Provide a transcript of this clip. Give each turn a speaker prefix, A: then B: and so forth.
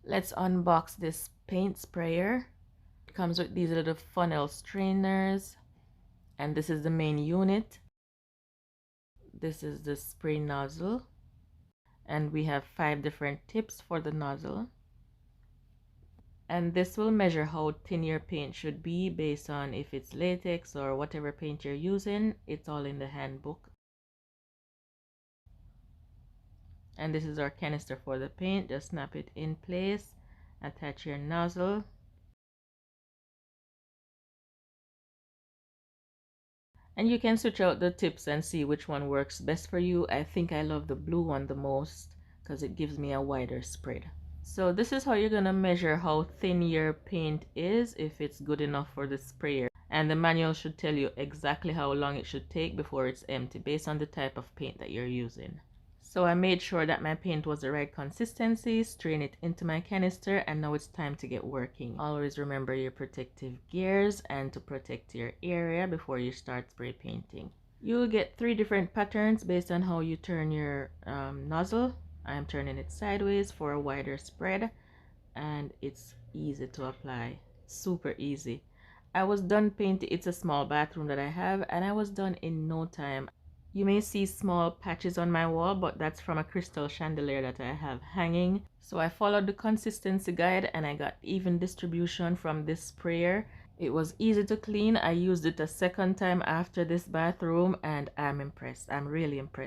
A: Let's unbox this paint sprayer. It comes with these little funnel strainers, and this is the main unit. This is the spray nozzle, and we have 5 different tips for the nozzle. And this will measure how thin your paint should be based on if it's latex or whatever paint you're using. It's all in the handbook. And this is our canister for the paint. Just snap it in place, attach your nozzle, and you can switch out the tips and see which one works best for you. I think I love the blue one the most because it gives me a wider spread. So this is how you're gonna measure how thin your paint is, if it's good enough for the sprayer. And the manual should tell you exactly how long it should take before it's empty based on the type of paint that you're using. So I made sure that my paint was the right consistency, strain it into my canister, and now it's time to get working. Always remember your protective gears and to protect your area before you start spray painting. You'll get 3 different patterns based on how you turn your nozzle. I am turning it sideways for a wider spread, and it's easy to apply, super easy. I was done painting. It's a small bathroom that I have, and I was done in no time. You may see small patches on my wall, but that's from a crystal chandelier that I have hanging. So I followed the consistency guide and I got even distribution from this sprayer. It was easy to clean. I used it a second time after this bathroom and I'm impressed. I'm really impressed.